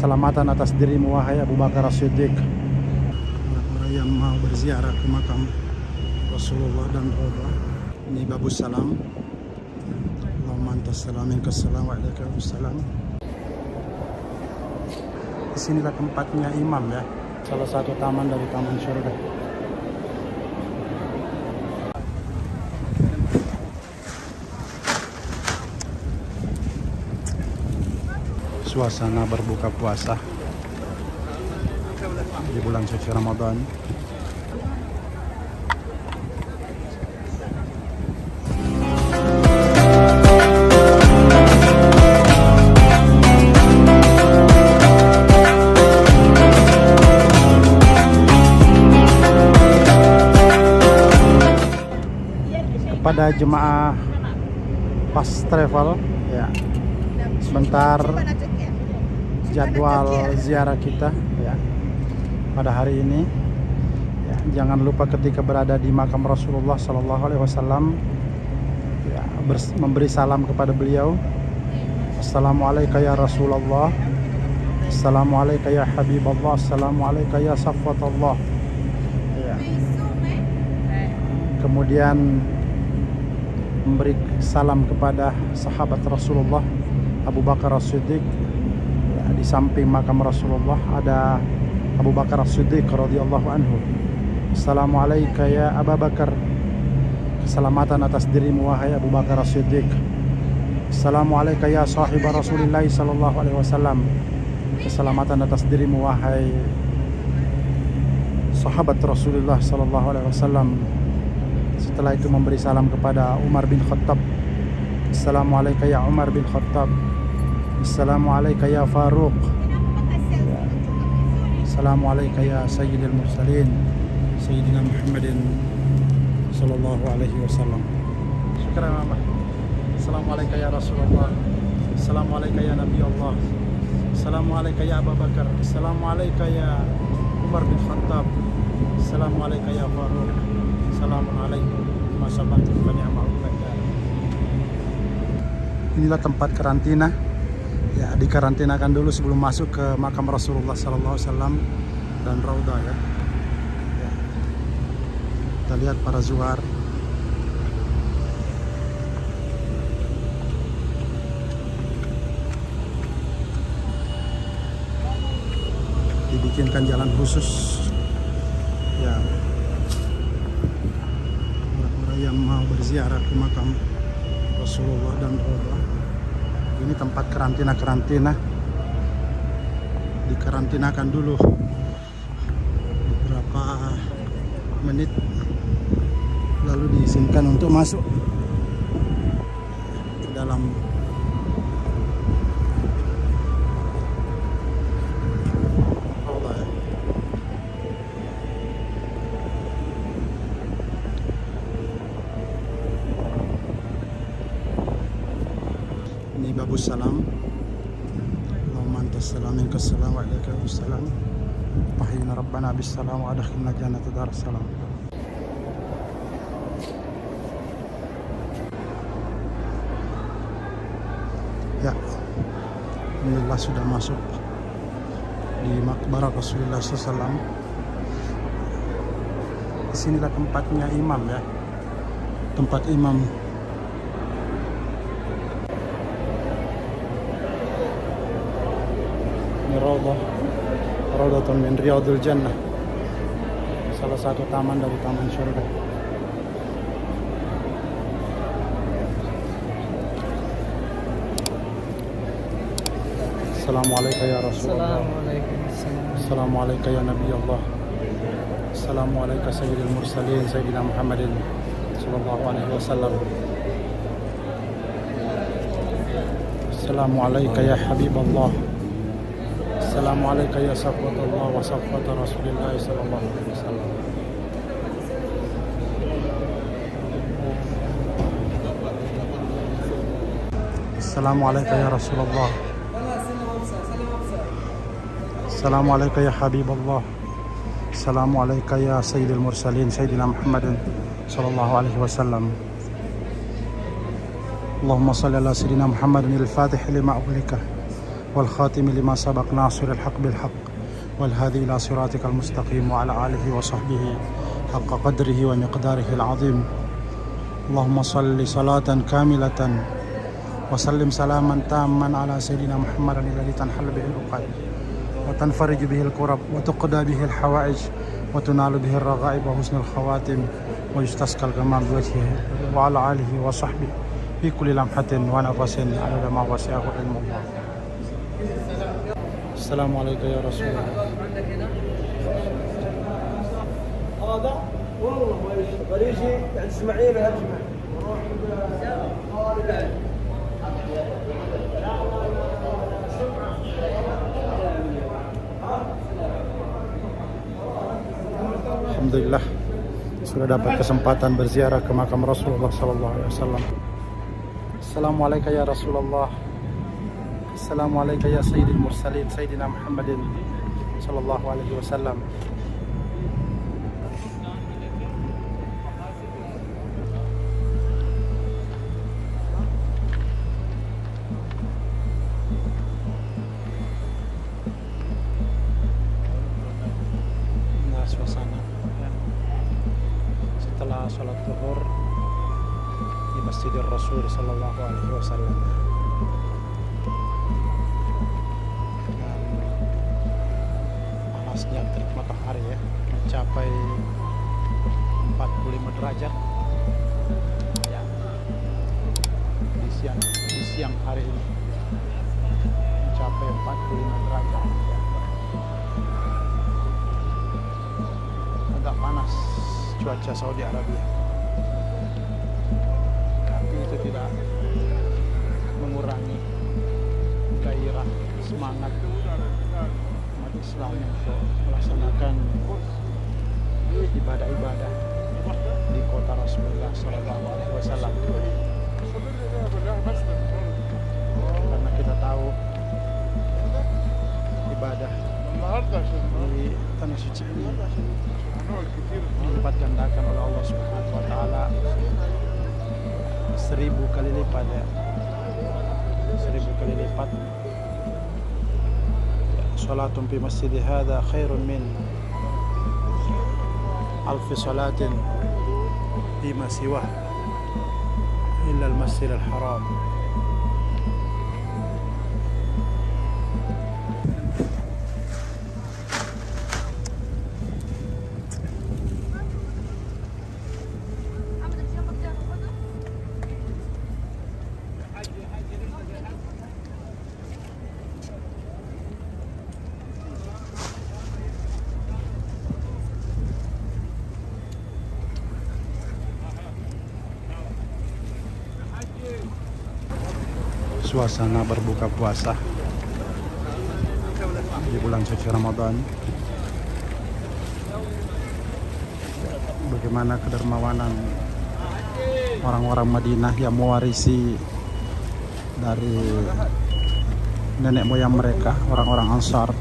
keselamatan atas dirimu wahai Abu Bakar As-Siddiq. Orang yang mau berziarah ke makam Rasulullah dan Raudhah. Ini babus salam. Allahumma antas salam minkas salam wa alaika wassalam. Disinilah tempatnya imam ya, salah satu taman dari taman surga. Suasana berbuka puasa di bulan suci Ramadan. Kepada jemaah pas travel ya, sebentar jadwal ziarah kita ya pada hari ini ya, jangan lupa ketika berada di makam Rasulullah Sallallahu Alaihi Wasallam ya, memberi salam kepada beliau. Assalamualaikum ya Rasulullah, Assalamualaikum ya Habiballah, Assalamualaikum ya Safwatullah ya. Kemudian memberi salam kepada sahabat Rasulullah Abu Bakar As-Siddiq. Di samping makam Rasulullah ada Abu Bakar As-Siddiq radhiyallahu anhu. Assalamualaikum ya Abu Bakar, keselamatan atas dirimu wahai Abu Bakar As-Siddiq. Assalamualaikum ya sahibah Rasulullah sallallahu alaihi wasallam, keselamatan atas dirimu wahai sahabat Rasulullah sallallahu alaihi wasallam. Setelah itu memberi salam kepada Umar bin Khattab. Assalamualaikum ya Umar bin Khattab, Assalamualaikum ya Faruq, Assalamualaikum ya Sayyidil Mursalin Sayyidina Muhammadin Sallallahu Alaihi Wasallam. Syukran Allah. Assalamualaikum ya Rasulullah, Assalamualaikum ya Nabi Allah, Assalamualaikum ya Abu Bakar, Assalamualaikum ya Umar bin Khattab, Assalamualaikum ya Faruq, Assalamualaikum warahmatullahi wabarakatuh. Inilah tempat karantina. Ya, dikarantinakan dulu sebelum masuk ke makam Rasulullah Sallallahu Alaihi Wasallam dan Raudhah ya. Ya. Kita lihat para zuhar. Dibikinkan jalan khusus ya, orang-orang yang mau berziarah ke makam Rasulullah dan Raudhah. Ini tempat karantina, dikarantinakan dulu beberapa menit, lalu diizinkan untuk masuk ke dalam. Ini babus salam. Allahumma antas salam minkas salam wa alaika wassalam. Tahiyyana rabbana bis salam wa adkhilna jannata darus salam. Ya, alhamdulillah sudah masuk di makbarah Rasulullah SAW. Disinilah tempatnya imam ya, tempat imam. Raudhatun min Riyadil Jannah, salah satu taman dari taman surga. Assalamualaikum ya Rasulullah, Assalamualaikum ya Nabi Allah, Assalamualaikum Sayyidil Mursalin Sayyidina Muhammadin Sallallahu Alaihi Wasallam. Assalamualaikum ya Habiballah, Assalamualaikum ya Safwatullah wa Safwat Rasulullah Sallallahu Alaihi Wasallam. Assalamualaikum ya Rasulullah, Assalamualaikum ya Habiballah, Assalamualaikum ya Sayyidil Mursalin Sayyidina Muhammadin Sallallahu Alaihi Wasallam. Allahumma salli ala Sayyidina Muhammadin al-Fatih lima ughliqa والخاتم لما سبق ناصر الحق بالحق والهادي إلى صراطك المستقيم وعلى آله وصحبه حق قدره ومقداره العظيم. اللهم صل صلاة كاملة وسلم سلاما تاما على سيدنا محمد الذي تنحل به العقد وتنفرج به الكرب وتقضى به الحوائج وتنال به الرغائب وحسن الخواتم ويستسقى الغمام بوجهه وعلى آله وصحبه في كل لمحة ونفس على ما وسعه علم الله. السلام عليكم يا رسول الله. هذا والله ما يشتغل يجي عند اسماعيل هالجمع Alhamdulillah sudah dapat kesempatan berziarah ke makam Rasulullah sallallahu alaihi wasallam. Assalamualaikum ya Rasulullah. Assalamualaikum ya Sayyidil Mursalin Sayyidina Muhammadin sallallahu alaihi wasallam. Suasana setelah sholat zuhur di Masjidil Rasul sallallahu alaihi wasallam. Dengan panasnya terik matahari ya, mencapai 45 derajat ya, di siang hari ini mencapai 45 derajat ya. Agak panas cuaca Saudi Arabia, tapi itu tidak mengurangi gairah semangat umat Islam untuk melaksanakan ibadah-ibadah di kota Rasulullah SAW. Karena kita tahu ibadah di tanah suci ini dilipat gandakan oleh Allah Subhanahu wa taala 1000 kali lipat ya. 1000 kali lipat. Salatun fi masjid hadha khairun min alfi salatin fi ma siwah illa al-masjid al-haram. Suasana berbuka puasa di bulan suci Ramadan. Bagaimana kedermawanan orang-orang Madinah yang mewarisi dari nenek moyang mereka, orang-orang Ansar.